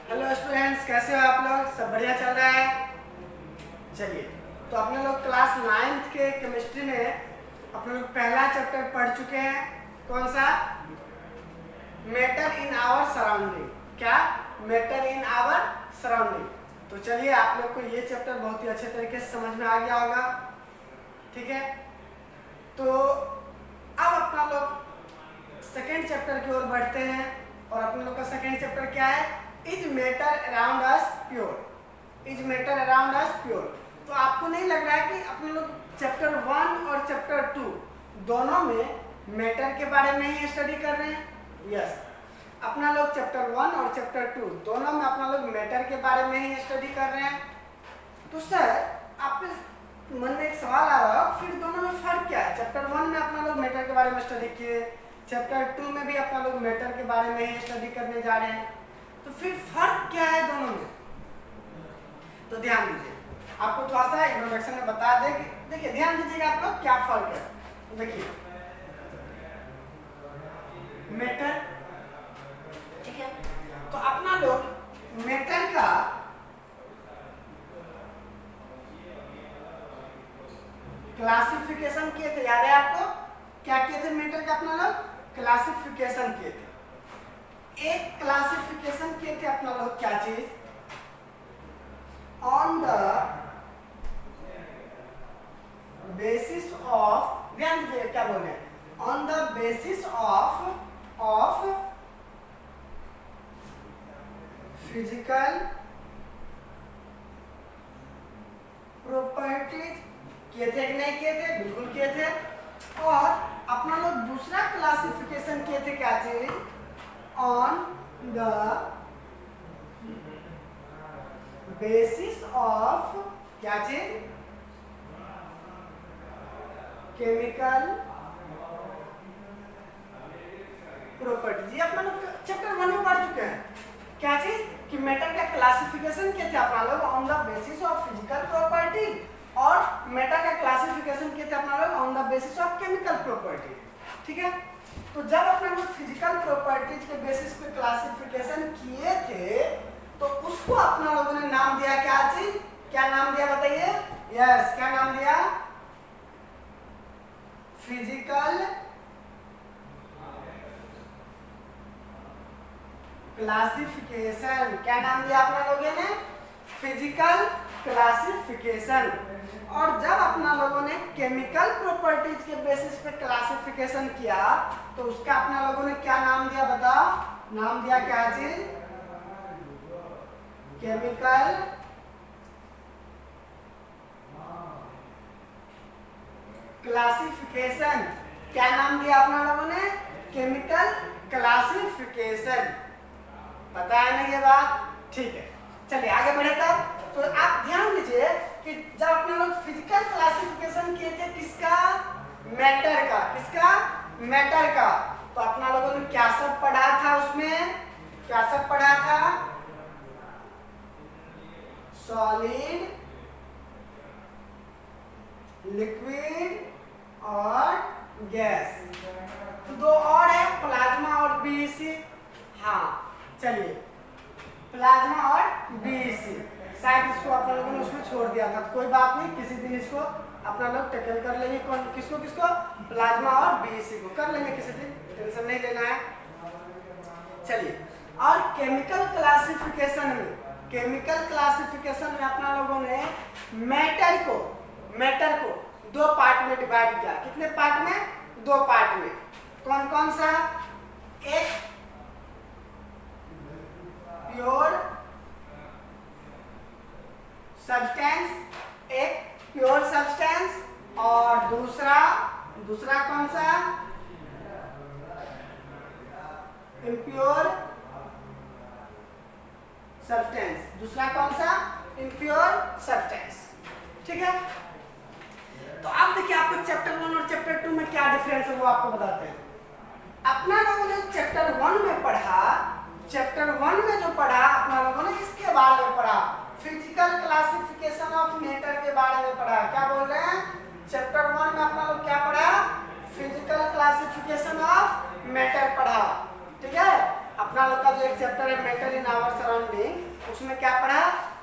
Hello students, कैसे हो आप लोग? सब बढ़िया चल रहा है? चलिए, तो अपने लोग क्लास 9th के केमिस्ट्री में अपने लोग पहला चैप्टर पढ़ चुके हैं। कौन सा? Matter in our surrounding. क्या? Matter in our surrounding. तो चलिए, आप लोग को ये चैप्टर बहुत ही अच्छे तरीके से समझ में आ गया होगा। ठीक है, तो अब अपना लोग सेकेंड चैप्टर की ओर बढ़ते हैं। और अपने लोग का सेकेंड चैप्टर क्या है? Is matter around us pure. Is matter around us pure. तो आपको नहीं लग रहा है कि अपने लोग चैप्टर 1 और चैप्टर 2 दोनों में मैटर के बारे में ही स्टडी कर रहे हैं? यस, अपना लोग चैप्टर 1 और चैप्टर 2 दोनों में अपना लोग मैटर के बारे में ही स्टडी कर रहे हैं। तो सर, आपके मन में एक सवाल आ रहा है, फिर दोनों में फर्क क्या है? चैप्टर 1 में अपना लोग मैटर के बारे में स्टडी किए, चैप्टर 2 में भी अपना लोग मैटर के बारे में ही स्टडी करने जा रहे हैं। तो फिर फर्क क्या है दोनों में? तो ध्यान दीजिए, आपको थोड़ा सा इंट्रोडक्शन में बता दें। देखिए, ध्यान दीजिएगा आप लोग, क्या फर्क है। तो देखिए, मैटर, ठीक है, तो अपना लोग मैटर का क्लासिफिकेशन किए थे। याद है आपको? क्या किए थे? मैटर का अपना लोग क्लासिफिकेशन किए थे। एक क्लासिफिकेशन किए थे अपना लोग, क्या चीज? ऑन द बेसिस ऑफ, ध्यान दीजिए क्या बोल रहे हैं, on the basis of physical properties. किए थे कि नहीं किए थे? बिल्कुल किए थे। और अपना लोग दूसरा क्लासिफिकेशन किए थे, क्या चीज? ऑन द बेसिस ऑफ, क्या चीज? Chemical property. जी, अपना लोग चैप्टर 1 में पढ़ चुके हैं। क्या चीज? कि मैटर का क्लासिफिकेशन किए थे अपना लोग on the basis of physical property, और मैटर का क्लासिफिकेशन किए थे अपना लोग on the basis of chemical property. ठीक है, तो जब अपने लोग फिजिकल प्रॉपर्टीज के बेसिस पे क्लासिफिकेशन किए थे, तो उसको अपना लोगों ने नाम दिया, क्या चीज? क्या नाम दिया बताइए? यस, क्या नाम दिया? Physical classification. क्या नाम दिया अपना लोगों ने? Physical classification. और जब अपना लोगों ने केमिकल प्रॉपर्टीज के बेसिस पे क्लासिफिकेशन किया, तो उसका अपना लोगों ने क्या नाम दिया? बताओ, नाम दिया क्या चीज? Chemical classification. क्या नाम दिया अपना लोगों ने? Chemical classification. पता है ना ये बात? ठीक है, चलिए आगे बढ़े। तब तो आप ध्यान दीजिए कि जब अपने लोग फिजिकल क्लासिफिकेशन किए थे, किसका? मैटर का। किसका? मैटर का। तो अपना लोगों ने क्या सब पढ़ा था उसमें? क्या सब पढ़ा था? सॉलिड, लिक्विड और गैस। तो दो और है, प्लाज्मा और बीईसी। हाँ, चलिए, प्लाज्मा और बीईसी। शायद इसको अपना लोगों ने उसमें छोड़ दिया था, तो कोई बात नहीं, किसी दिन इसको अपना लोग टैकल कर लेंगे। कौन? किसको किसको? प्लाज्मा और बीईसी को कर लेंगे किसी दिन, टेंशन नहीं लेना है। चलिए, और केमिकल क्लासिफिकेशन में, केमिकल क्लासिफिकेशन में अपना लोगों ने मैटर को दो पार्ट में डिवाइड किया। कितने पार्ट में? दो पार्ट में। कौन कौन सा? एक प्योर सब्सटेंस, एक प्योर सब्सटेंस, और दूसरा कौन सा? Impure substance. दूसरा कौन सा? Impure substance. ठीक है, तो अब देखिए, आपको चैप्टर 1 और चैप्टर 2 में क्या डिफरेंस है वो आपको बताते हैं। अपना लोगों ने चैप्टर 1 में पढ़ा, चैप्टर 1 में जो पढ़ा अपना लोगों ने इसके बारे में पढ़ा, फिजिकल क्लासिफिकेशन ऑफ मैटर के बारे में पढ़ा। क्या बोल रहे हैं? चैप्टर 1 में अपना लोग क्या पढ़ा? फिजिकल क्लासिफिकेशन ऑफ मैटर पढ़ा। ठीक है, अपना अपना लोग का जो एक चैप्टर है मैटर इन आवर सराउंडिंग, उसमें क्या पढ़ा?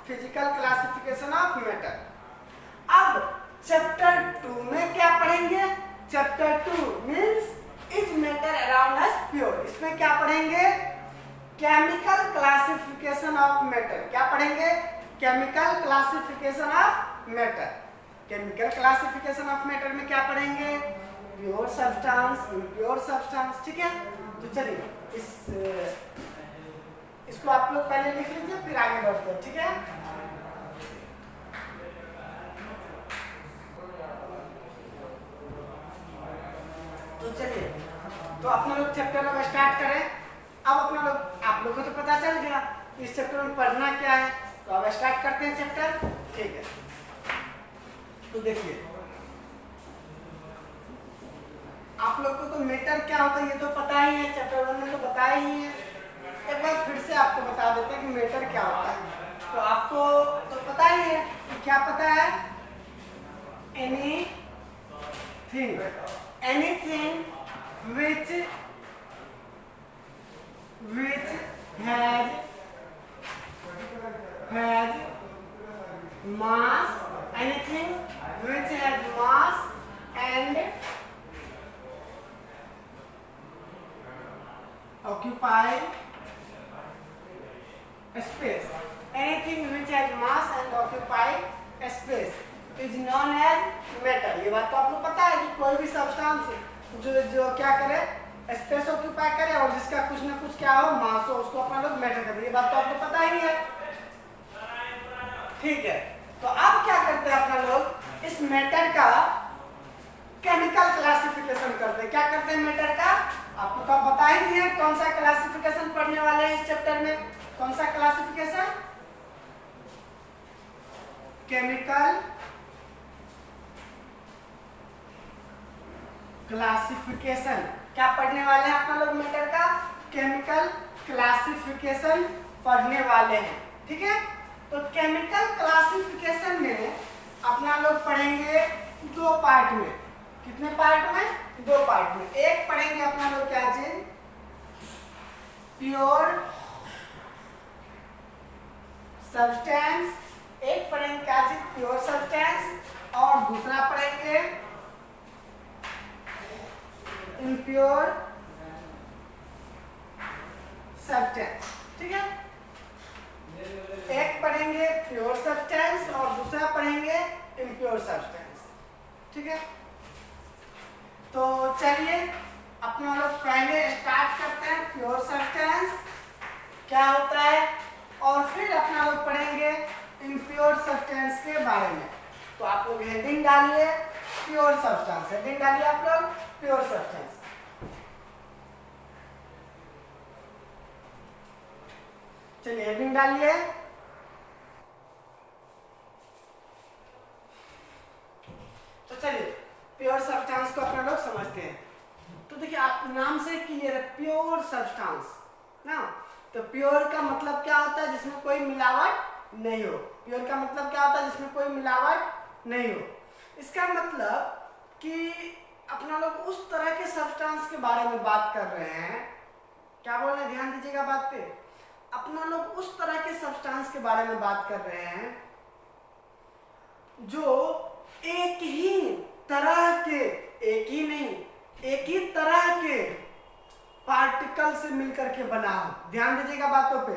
Physical classification of matter. अब चैप्टर 2 में क्या पढ़ेंगे? Chapter 2 means is matter around us pure. इसमें क्या पढ़ेंगे? Chemical classification of matter. क्या पढ़ेंगे? Chemical classification of matter. Chemical classification of matter में क्या पढ़ेंगे? Pure substance, impure substance. ठीक है, तो चलिए इसको आप लोग पहले लिख लीजिए, फिर आगे बढ़ते हैं। ठीक है, तो चलिए, तो अपना लोग चैप्टर अब स्टार्ट करें। अब अपना लोग, आप लोगों को तो पता चल गया इस चैप्टर में पढ़ना क्या है, तो अब स्टार्ट करते हैं चैप्टर। ठीक है, तो देखिए आप लोग को तो मैटर क्या होता है ये तो पता ही है, चैप्टर 1 में तो बताया ही है। एक बार फिर से आपको बता देते हैं कि मैटर क्या होता है। तो आपको तो पता ही है कि क्या पता है? Anything which has mass, anything which has mass and occupy space. Anything which has mass and occupy space is known as matter। ये बात तो आपको पता है कि कोई भी सब्सटेंस जो क्या करे, स्पेस ऑक्यूपाई करे और जिसका कुछ ना कुछ क्या हो, मास हो, उसको अपना लोग मैटर कहते हैं। ये बात तो आपको पता ही है। ठीक है, तो अब क्या करते हैं अपना लोग? इस मैटर का केमिकल क्लासिफिकेशन करते हैं। क्या करते हैं मैटर का? आपको कब बता ही दिए कौन सा क्लासिफिकेशन पढ़ने वाले हैं इस चैप्टर में। कौन सा क्लासिफिकेशन? Chemical classification. क्या पढ़ने वाले हैं अपना लोग? मैटर का केमिकल क्लासिफिकेशन पढ़ने वाले हैं। ठीक है, तो केमिकल क्लासिफिकेशन में अपना लोग पढ़ेंगे 2 पार्ट में। कितने पार्ट में? 2 पार्ट में। एक पढ़ेंगे अपना लोग क्या चीज? Pure substance. एक पढ़ेंगे क्या चीज? Pure substance. और दूसरा पढ़ेंगे इम्प्योर सब्सटेंस। ठीक है, एक पढ़ेंगे प्योर सब्सटेंस और दूसरा पढ़ेंगे इम्प्योर सब्सटेंस। ठीक है, तो चलिए अपना लोग पहले स्टार्ट करते हैं प्योर सब्सटेंस क्या होता है, और फिर अपना लोग पढ़ेंगे इम्प्योर सब्सटेंस के बारे में। तो आप लोग हेडिंग डालिए प्योर सब्सटेंस। हेडिंग डालिए आप लोग प्योर सब्सटेंस। चलिए हेडिंग डालिए। तो चलिए प्योर सब्सटेंस को अपना लोग समझते हैं। तो देखिए आप नाम से क्लियर है, प्योर सब्सटेंस ना। तो प्योर का मतलब क्या होता है? जिसमें कोई मिलावट नहीं हो। प्योर का मतलब क्या होता है? जिसमें कोई मिलावट नहीं हो। इसका मतलब कि अपना लोग उस तरह के सब्सटेंस के बारे में बात कर रहे हैं। क्या बोल रहे हैं? ध्यान दीजिएगा बात पे। अपना लोग उस तरह के सब्सटेंस के बारे में बात कर रहे हैं जो एक ही तरह के, एक ही नहीं, एक ही तरह के पार्टिकल से मिलकर के बना हो। ध्यान दीजिएगा बातों पे।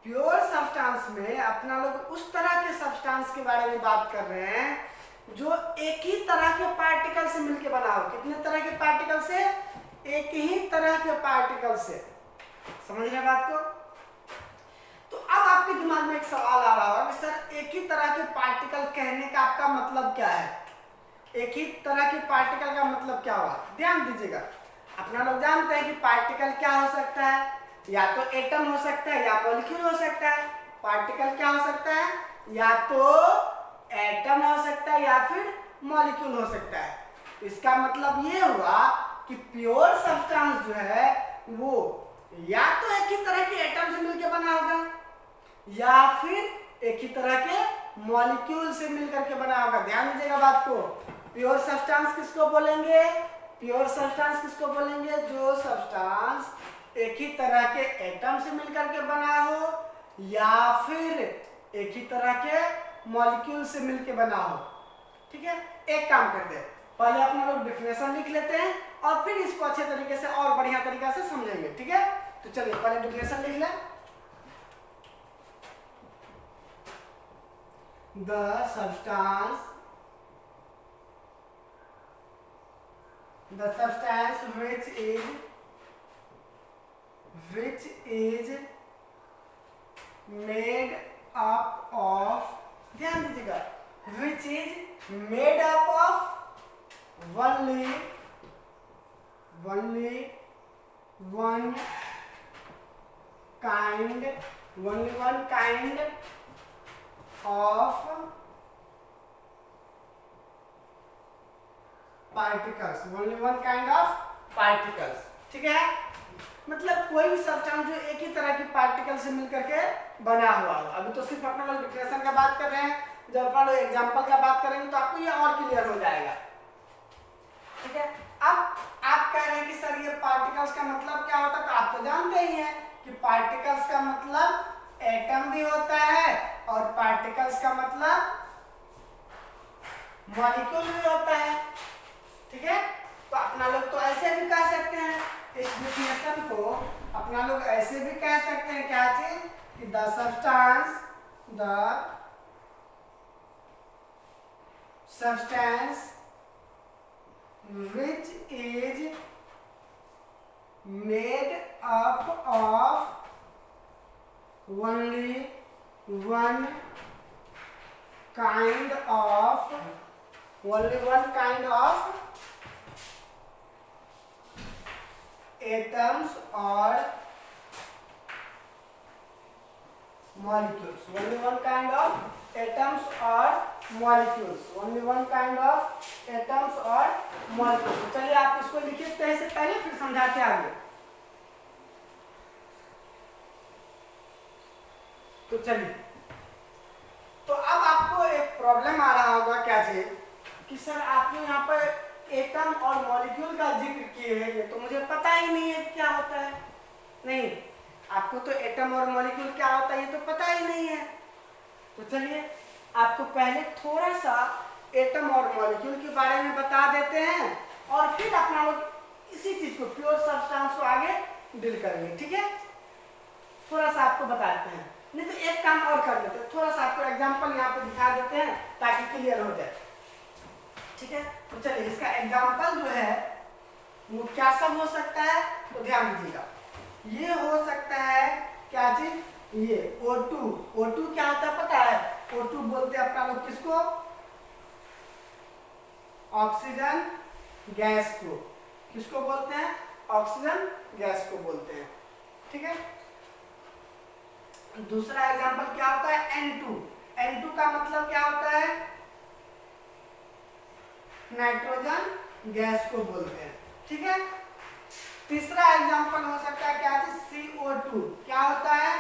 प्योर सब्सटेंस में अपना लोग उस तरह के सब्सटेंस के बारे में बात कर रहे हैं जो एक ही तरह के पार्टिकल से मिलकर बना हो। कितने तरह के पार्टिकल से? एक ही तरह के पार्टिकल से। समझ रहे बात को? तो अब आपके दिमाग में एक सवाल आ रहा होगा कि सर एक ही तरह के पार्टिकल कहने का आपका मतलब क्या है? एक ही तरह के पार्टिकल का मतलब क्या हुआ? ध्यान दीजिएगा। अपना लोग जानते हैं कि पार्टिकल क्या हो सकता है? या तो एटम हो सकता है या मॉलिक्यूल हो सकता है। पार्टिकल क्या हो सकता है? या तो एटम हो सकता है या फिर मॉलिक्यूल हो सकता है। इसका मतलब ये हुआ कि प्योर सब्सटेंस जो है वो या तो एक ही तरह के एटम से मिलकर बना होगा या फिर एक ही तरह के मॉलिक्यूल से मिलकर के बना होगा। ध्यान दीजिएगा बात को। प्योर सब्सटेंस किसको बोलेंगे? प्योर सब्सटेंस किसको बोलेंगे? जो सब्सटेंस एक ही तरह के एटम से मिलकर के बना हो या फिर एक ही तरह के मॉलिक्यूल से मिलकर बना हो। ठीक है, एक काम करते हैं, पहले अपना लोग डेफिनेशन लिख लेते हैं और फिर इसको अच्छे तरीके से और बढ़िया तरीके से समझेंगे। ठीक है, तो चलिए पहले डेफिनेशन लिख लें। The substance which is made up of, ध्यान दीजिएगा, which is made up of only one kind of particles, only one kind of particles। ठीक है, मतलब कोई भी सब्सटेंस जो एक ही तरह की पार्टिकल से मिलकर के बना हुआ हो। अभी तो सिर्फ अपना लोग डिफिनेशन का बात कर रहे हैं, जब अपना लोग एग्जांपल का बात करेंगे तो आपको ये और क्लियर हो जाएगा। ठीक है, अब आप कह रहे हैं कि सर ये पार्टिकल्स का मतलब क्या होता है, तो आप तो जानते ही हैं कि पार्टिकल्स का मतलब एटम भी होता है और पार्टिकल्स का मतलब मॉलिक्यूल भी होता है। ठीक है, तो अपना लोग तो ऐसे भी कह सकते हैं, इस डेफिनेशन को अपना लोग ऐसे भी कह सकते हैं, क्या चीज, कि the substance which is made up of only one kind of atoms or molecules, only one kind of atoms or molecules, only one kind of atoms or molecules। चलिए आप इसको लिखते हैं, इससे पहले फिर समझाते आगे। तो चलिए, तो अब आपको एक प्रॉब्लम आ रहा होगा, क्या चीज, कि सर आपने यहाँ पर एटम और मॉलिक्यूल का जिक्र किए हैं, ये तो मुझे पता ही नहीं है क्या होता है। नहीं, आपको तो एटम और मॉलिक्यूल क्या होता है ये तो पता ही नहीं है। तो चलिए आपको पहले थोड़ा सा एटम और मॉलिक्यूल के बारे में बता देते हैं और फिर अपना लोग इसी चीज को, प्योर सब्सटेंस को आगे डील करेंगे। ठीक है, थोड़ा सा आपको बताते हैं, नहीं तो एक काम और कर लेते हैं, थोड़ा सा आपको एग्जांपल यहाँ पे दिखा देते हैं ताकि क्लियर हो जाए। ठीक है, तो चलिए इसका एग्जांपल जो है वो क्या सब हो सकता है, तो ध्यान दीजिएगा। ये हो सकता है क्या चीज, ये O2 क्या होता है पता है, O2 बोलते हैं अपना लोग किसको, ऑक्सीजन गैस को। किसको बोलते हैं, ऑक्सीजन गैस को बोलते हैं। ठीक है, दूसरा एग्जांपल क्या होता है, N2 का मतलब क्या होता है, नाइट्रोजन गैस को बोलते हैं। ठीक है, तीसरा एग्जांपल हो सकता है क्या चीज, CO2 क्या होता है,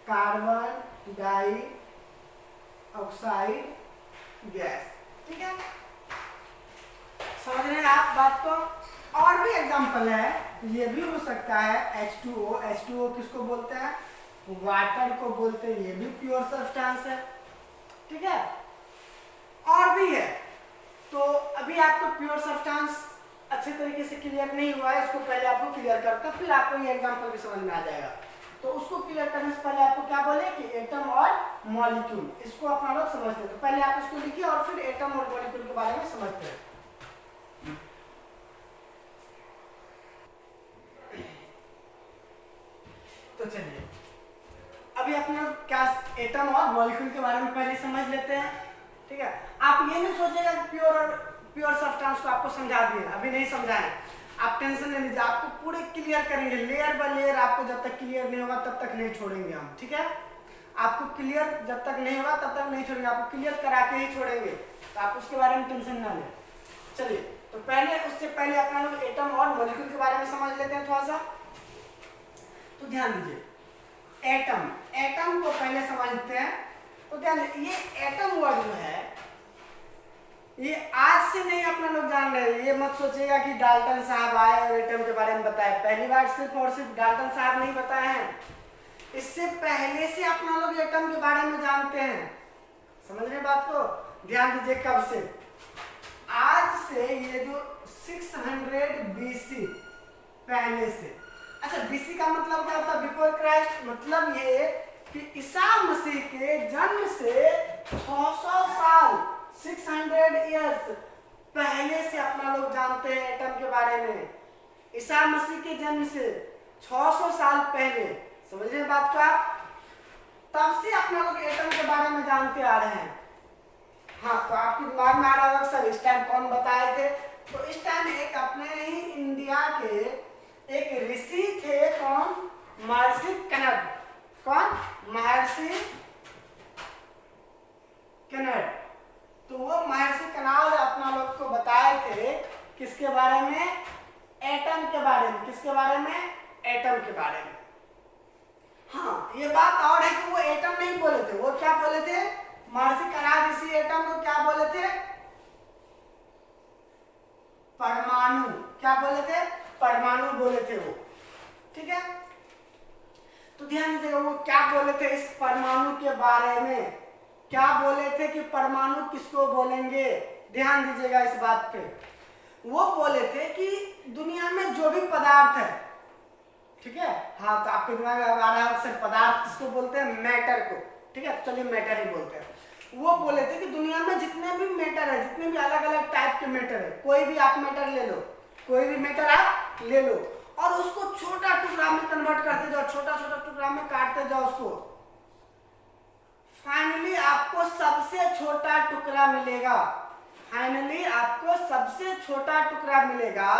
कार्बन डाई ऑक्साइड गैस। ठीक है, समझ रहे हैं आप बात को। और भी एग्जांपल है, ये भी हो सकता है H2O किसको बोलते हैं, वाटर को बोलते हैं, ये भी प्योर सब्सटेंस है। ठीक है, और भी है। तो अभी आपको प्योर सब्सटेंस अच्छे तरीके से क्लियर नहीं हुआ है, इसको पहले आपको क्लियर करता फिर आपको ये एग्जांपल भी समझ में आ जाएगा। तो उसको क्लियर करने से पहले आपको क्या बोले कि एटम और मॉलिक्यूल, इसको अपना लोग समझते हैं। तो पहले आप इसको लिखिए और फिर एटम और मॉलिक्यूल के बारे में समझते हैं। तो चलिए अभी अपना क्या एटम और मॉलिक्यूल के बारे में पहले समझ लेते हैं। ठीक है, आप ये नहीं सोचिएगा कि प्योर सब्सटेंस को आपको समझा दिए, अभी नहीं समझाएं, आप टेंशन नहीं लीजिए, आपको पूरे क्लियर करेंगे लेयर बाय लेयर। आपको जब तक क्लियर नहीं होगा तब तक नहीं छोड़ेंगे हम। ठीक है, आपको क्लियर जब तक नहीं होगा तब तक नहीं छोड़ेंगे, आपको क्लियर करा के ही छोड़ेंगे, तो आप उसके बारे में टेंशन ना लें। चलिए, तो पहले उससे पहले अपना लोग एटम और मॉलिक्यूल के बारे में समझ लेते हैं थोड़ा सा। तो ध्यान दीजिए, एटम को पहले समझते हैं। तो ध्यान, ये एटम वर्ड जो है ये आज से नहीं अपना लोग जान रहे हैं। ये मत सोचिएगा कि डाल्टन साहब आए और एटम के बारे में बताए। पहली बार सिर्फ और सिर्फ डाल्टन साहब नहीं बताए हैं, इससे पहले से अपना लोग एटम के बारे में जानते हैं। समझ रहे बात को? ध्यान दीजिए, कब से? आज से ये जो 600 BC पहले से। अच्छा, बीसी का मतलब क्या होता है? Before Christ. मतलब ये कि ईसा मसीह के जन्म से 600 साल 600 ईयर्स पहले से अपना लोग जानते हैं एटम के बारे में। ईसा मसीह के जन्म से 600 साल पहले। समझ रहे बात को आप? तब से अपना लोग एटम के बारे में जानते आ रहे हैं। हाँ, तो आपके दिमाग में आ रहा होगा सर इस टाइम कौन बताए थे? तो इस टाइम एक अपने ही इंडिया के एक ऋषि थे। कौन? महर्षि कनड। कौन? महर्षि कनड। तो वो महर्षि कनड अपना लोग को बताए थे किसके बारे में? एटम के बारे में। किसके बारे में? एटम के बारे में। हाँ, ये बात और है कि वो एटम नहीं बोले थे। वो क्या बोले थे? महर्षि कनड ऋषि एटम को क्या बोले थे? परमाणु। क्या बोले थे? परमाणु बोले थे वो। ठीक है, तो ध्यान दीजिएगा वो क्या बोले थे इस परमाणु के बारे में। क्या बोले थे कि परमाणु किसको बोलेंगे? ध्यान दीजिएगा इस बात पे। वो बोले थे कि दुनिया में जो भी पदार्थ है, ठीक है, हाँ, तो आपके दिमाग में आ रहा है सर पदार्थ किसको बोलते हैं? मैटर को। ठीक है, तो चलिए मैटर ही बोलते हैं। वो बोले थे कि दुनिया में जितने भी मैटर है, जितने भी अलग अलग टाइप के मैटर है, कोई भी आप मैटर ले लो, कोई भी मैटर आप ले लो और उसको छोटा टुकड़ा में कन्वर्ट करते जाओ, छोटा छोटा टुकड़ा में काटते जाओ उसको, फाइनली आपको सबसे छोटा टुकड़ा मिलेगा। फाइनली आपको सबसे छोटा टुकड़ा मिलेगा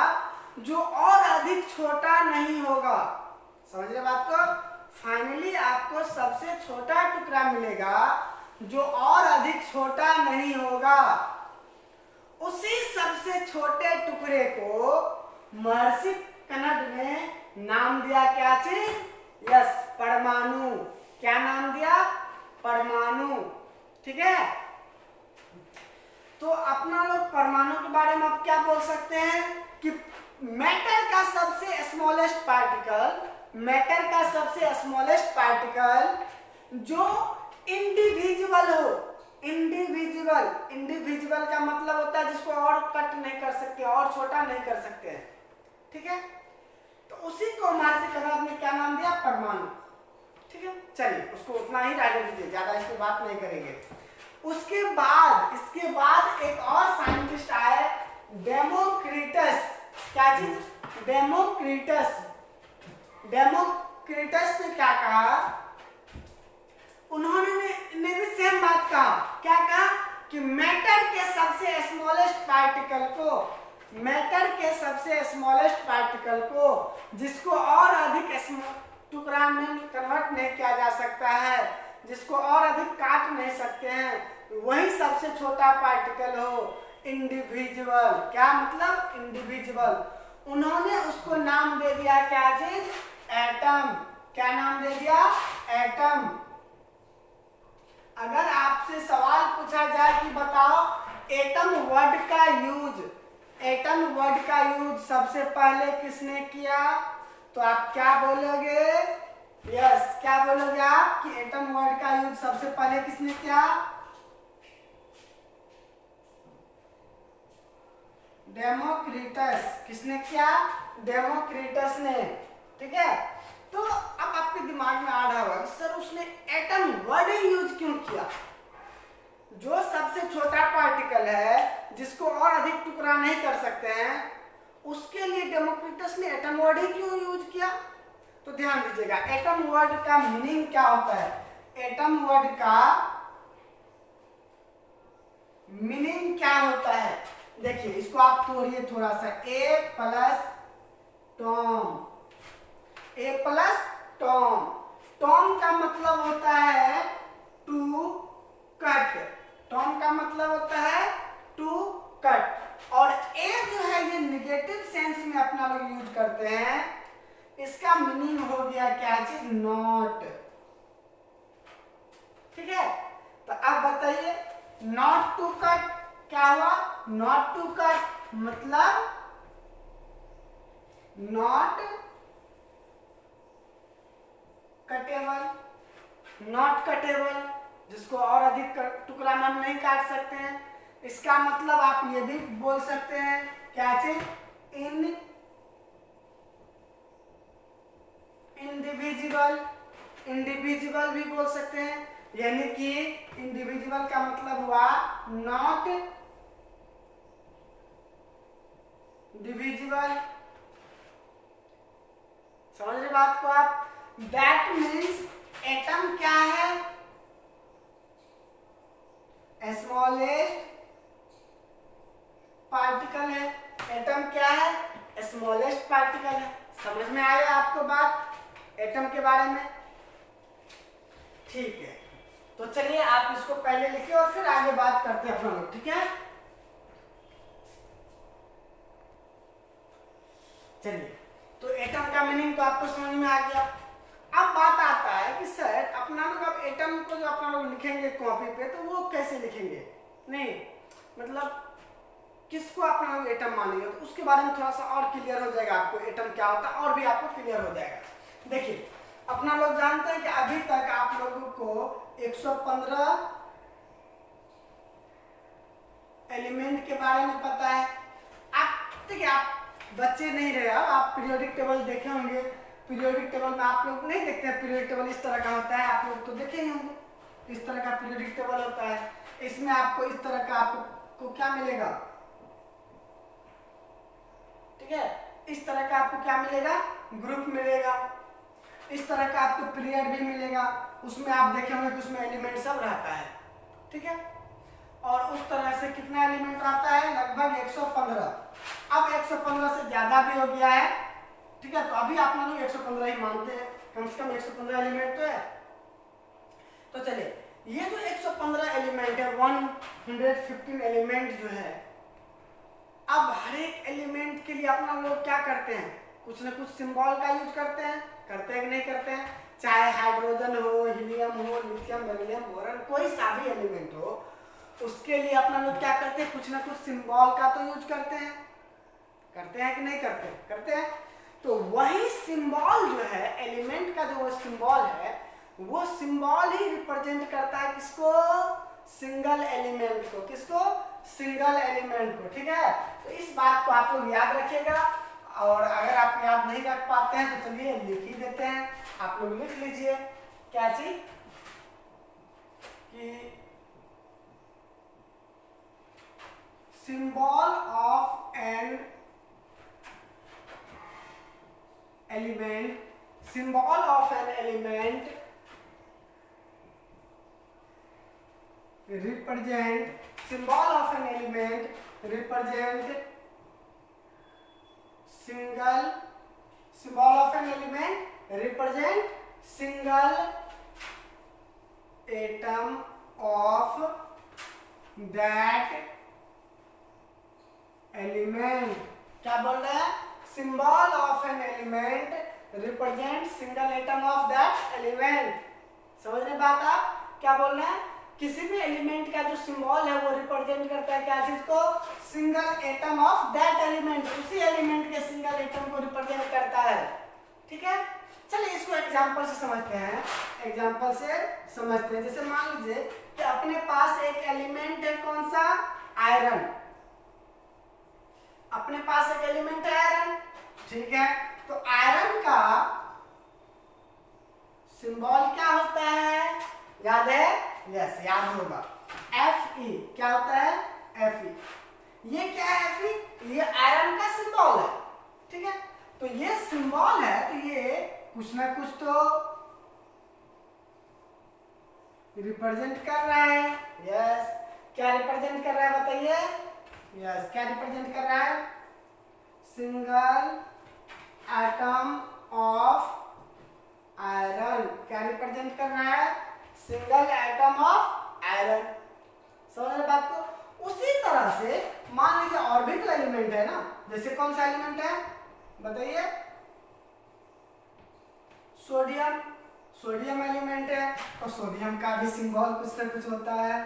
जो और अधिक छोटा नहीं होगा। समझ रहे बात को? फाइनली आपको सबसे छोटा टुकड़ा मिलेगा जो और अधिक छोटा नहीं होगा। उसी सबसे छोटे टुकड़े को महर्षि कनड ने नाम दिया क्या चीज? यस, परमाणु। क्या नाम दिया? परमाणु। ठीक है, तो अपना लोग परमाणु के बारे में अब क्या बोल सकते हैं कि मैटर का सबसे स्मॉलेस्ट पार्टिकल, मैटर का सबसे स्मॉलेस्ट पार्टिकल जो इंडिविजुअल हो। इंडिविजुअल, इंडिविजुअल का मतलब होता है जिसको और कट नहीं कर सकते, और छोटा नहीं कर सकते हैं। ठीक है, तो उसी को महर्षि कनड ने क्या नाम दिया? परमाणु। ठीक है, चलिए उसको उतना ही रहने दीजिए, ज्यादा इस पे बात नहीं करेंगे। उसके बाद एक और साइंटिस्ट आए, डेमोक्रिटस। क्या चीज? डेमोक्रिटस। डेमोक्रिटस ने क्या कहा? उन्होंने भी सेम बात कहा। क्या कहा? कि मैटर के सबसे स्मॉलेस्ट पार्टिकल को, मैटर के सबसे स्मॉलेस्ट पार्टिकल को जिसको और अधिक टुकड़ा में कन्वर्ट नहीं किया जा सकता है, जिसको और अधिक काट नहीं सकते हैं, वही सबसे छोटा पार्टिकल हो। इंडिविजुअल। क्या मतलब? इंडिविजुअल। उन्होंने उसको नाम दे दिया क्या चीज? एटम। क्या नाम दे दिया? एटम। अगर आपसे सवाल पूछा जाए कि बताओ एटम वर्ड का यूज, एटम वर्ड का यूज सबसे पहले किसने किया, तो आप क्या बोलोगे? यस, क्या बोलोगे आप कि एटम वर्ड का यूज सबसे पहले किसने किया? डेमोक्रिटस। किसने किया? डेमोक्रिटस ने। ठीक है, तो अब आपके दिमाग में आ रहा होगा सर उसने एटम वर्ड ही यूज क्यों किया? जो सबसे छोटा पार्टिकल है जिसको और अधिक टुकड़ा नहीं कर सकते हैं, उसके लिए डेमोक्रिटस ने एटम वर्ड ही क्यों यूज किया? तो ध्यान दीजिएगा, एटम वर्ड का मीनिंग क्या होता है? एटम वर्ड का मीनिंग क्या होता है? देखिए इसको आप तोड़िए थोड़ा सा। ए प्लस टॉम, ए प्लस टॉम। टॉम का मतलब होता है टू कट। टॉम का मतलब होता है टू कट। और ए जो है ये निगेटिव सेंस में अपना लोग यूज करते हैं। इसका मीनिंग हो गया क्या चीज? नॉट। ठीक है, तो अब बताइए, नॉट टू कट क्या हुआ, नॉट टू कट, मतलब नॉट कटेबल, नॉट कटेबल, जिसको और अधिक टुकड़ा में हम नहीं काट सकते हैं। इसका मतलब आप ये भी बोल सकते हैं क्या चीज, इंडिविजिबल, इंडिविजिबल भी बोल सकते हैं। यानी कि इंडिविजुअल का मतलब हुआ नॉट डिविजिबल। समझ रहे बात को आप? दैट मीन्स एटम क्या है, स्मॉलेस्ट पार्टिकल है। एटम क्या है, स्मॉलेस्ट पार्टिकल है। समझ में आया आपको बात एटम के बारे में? ठीक है, तो चलिए आप इसको पहले लिखिए और फिर आगे बात करते हैं अपना लोग, ठीक है? चलिए, तो एटम का मीनिंग तो आपको समझ में आ गया। अब बात आता है कि सर अपना लोग अब एटम को जो अपना लोग लिखेंगे कॉपी पे, तो वो कैसे लिखेंगे? नहीं मतलब किसको अपना लोग एटम मानेंगे, तो उसके बारे में थोड़ा सा और क्लियर हो जाएगा आपको, एटम क्या होता है और भी आपको क्लियर हो जाएगा। देखिए, अपना लोग जानते हैं कि अभी तक आप लोगों को 115 एलिमेंट के बारे में पता है। आप देखिए, आप बच्चे नहीं रहे, अब आप पीरियोडिक टेबल देखे होंगे। पीरियोडिक टेबल में आप लोग नहीं देखते हैं, पीरियोडिक टेबल इस तरह का होता है, आप लोग तो देखे ही होंगे। इस तरह का पीरियोडिक टेबल होता है। इसमें आपको इस तरह का आपको क्या मिलेगा, ठीक है, इस तरह का आपको क्या मिलेगा, ग्रुप मिलेगा। इस तरह का आपको पीरियड भी मिलेगा, उसमें आप देखेंगे कि उसमें एलिमेंट सब रहता है, ठीक है। और उस तरह से कितना एलिमेंट आता है, लगभग 115। अब 115 से ज्यादा भी हो गया है, ठीक है, तो अभी आप लोग 115 ही मानते हैं, कम से कम 115 एलिमेंट तो है। तो चलिए, ये जो 115 एलिमेंट है, 115 एलिमेंट जो है, अब हर एक एलिमेंट के लिए अपना लोग क्या करते हैं, कुछ ना कुछ सिंबल का यूज करते हैं कि नहीं करते हैं? चाहे हाइड्रोजन हो, हीलियम हो, लिथियम, बेरिलियम, बोरॉन, कोई सा भी एलिमेंट हो, उसके लिए अपना लोग क्या करते हैं, कुछ ना कुछ सिंबल का तो यूज करते हैं कि नहीं करते? करते हैं। तो वही सिंबल जो है, एलिमेंट का जो सिंबल है, वो सिंबल ही रिप्रेजेंट करता है किसको, सिंगल एलिमेंट को। किसको? सिंगल एलिमेंट को, ठीक है। तो इस बात को आप लोग याद रखिएगा, और अगर आप याद नहीं रख पाते हैं तो चलिए लिख ही देते हैं। आप लोग लिख लीजिए क्या चीज, कि symbol of an element, symbol of an element represent, symbol of an element represent single, symbol of an element represent single atom of that element. क्या बोल रहे हैं, symbol of an element represent single atom of that element. समझ रहे बात आप? क्या बोल रहे हैं, किसी भी एलिमेंट का जो सिंबल है वो रिप्रेजेंट करता है क्या चीज को, single atom of that element, उसी एलिमेंट के सिंगल एटम को रिप्रेजेंट करता है, ठीक है। चलिए इसको एग्जांपल से समझते हैं, एग्जांपल से समझते हैं। जैसे मान लीजिए कि अपने पास एक एलिमेंट है, कौन सा, आयरन। अपने पास एक एलिमेंट है आयरन, ठीक है। तो आयरन का सिंबल क्या होता है, याद है? यस, याद होगा, Fe। क्या होता है, Fe। ये क्या है Fe? ये आयरन का सिंबल है, ठीक है। तो ये सिंबल है, तो ये कुछ ना कुछ तो रिप्रेजेंट कर रहा है। यस, क्या रिप्रेजेंट कर रहा है बताइए? यस, क्या रिप्रेजेंट कर रहा है, सिंगल एटम ऑफ आयरन। क्या रिप्रेजेंट कर रहा है, सिंगल एटम ऑफ आयरन। समझ रहे बात को? उसी तरह से मान लीजिए और भी तो एलिमेंट है ना, जैसे कौन सा एलिमेंट है बताइए, सोडियम। सोडियम एलिमेंट है, तो सोडियम का भी सिंबल कुछ ना कुछ होता है।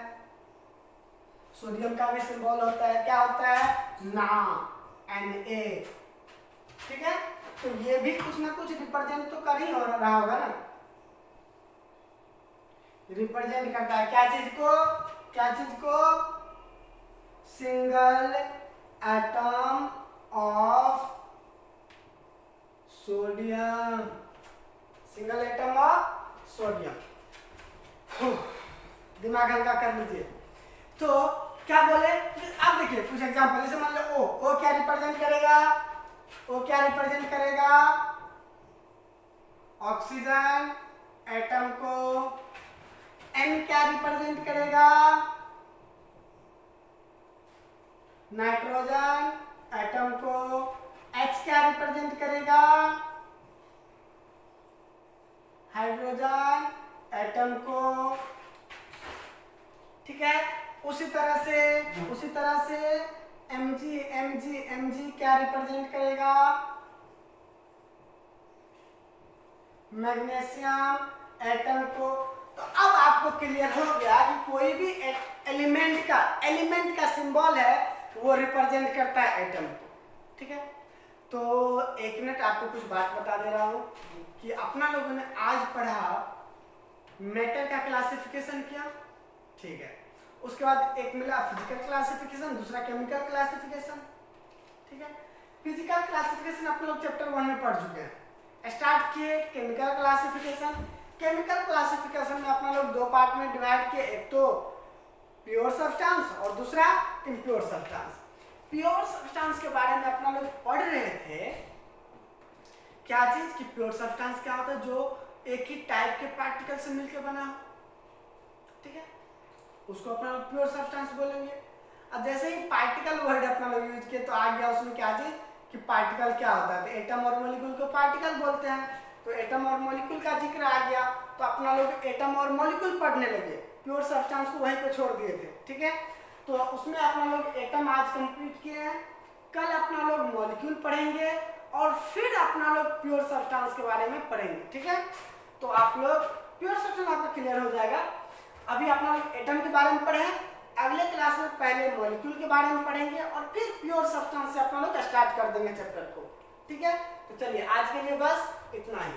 सोडियम का भी सिंबल होता है, क्या होता है, ना, Na। ठीक है, तो ये भी कुछ ना कुछ रिप्रेजेंट तो कर ही हो रहा होगा ना, रिप्रेजेंट करता है क्या चीज को, क्या चीज को, single atom of sodium, single atom of sodium. दिमाग हल्का कर लीजिए। तो क्या बोले, आप देखिए कुछ एग्जांपल, जैसे मान लो ओ क्या रिप्रेजेंट करेगा, ओ क्या रिप्रेजेंट करेगा, ऑक्सीजन एटम को, एन क्या रिप्रेजेंट करेगा, नाइट्रोजन एटम को, एच क्या रिप्रेजेंट करेगा, हाइड्रोजन एटम को। ठीक है, उसी तरह से Mg क्या रिप्रेजेंट करेगा, मैग्नीशियम एटम को। तो अब आपको क्लियर हो गया कि कोई भी एलिमेंट का सिंबल है वो रिप्रेजेंट करता है एटम को। ठीक है, तो एक मिनट आपको कुछ बात बता दे रहा हूँ कि अपना लोगों ने आज पढ़ा मैटर का क्लासिफिकेशन किया, ठीक है, उसके बाद एक मिला फिजिकल क्लासिफिकेशन, दूसरा केमिकल क्लासिफिकेशन। ठीक है, फिजिकल क्लासिफिकेशन आप लोग चैप्टर 1 में पढ़ चुके हैं। स्टार्ट किए केमिकल क्लासिफिकेशन। केमिकल क्लासिफिकेशन में अपना लोग दो पार्ट में डिवाइड किए, एक तो प्योर सब्सटेंस और दूसरा इम्प्योर सब्सटेंस। प्योर सब्सटेंस के बारे में अपना लोग पढ़ रहे थे, क्या चीज कि प्योर सब्सटेंस क्या होता है, जो एक ही टाइप के पार्टिकल से मिलकर बना हो। ठीक है, उसको अपना लोग प्योर सब्सटेंस बोलेंगे। अब जैसे ही पार्टिकल वर्ड अपना लोग यूज किए तो आ गया उसमें क्या चीज कि पार्टिकल क्या होता है, तो एटम और मॉलिक्यूल को पार्टिकल बोलते हैं। तो एटम और मॉलिक्यूल का जिक्र आ गया तो अपना लोग एटम और मॉलिक्यूल पढ़ने लगे, प्योर सब्सटेंस को वहीं पे छोड़ दिए थे। ठीक है, तो उसमें अपना लोग एटम आज कंप्लीट किए हैं, कल अपना लोग मॉलिक्यूल पढ़ेंगे और फिर अपना लोग प्योर सब्सटेंस के बारे में पढ़ेंगे। ठीक है, तो आप लोग प्योर सब्सटेंस आपका क्लियर हो जाएगा। अभी अपना लोग एटम के बारे में पढ़े, अगले क्लास में पहले मॉलिक्यूल के बारे में पढ़ेंगे और फिर प्योर सब्सटेंस से अपना लोग स्टार्ट कर देंगे चैप्टर को। ठीक है, तो चलिए आज के लिए बस इतना ही।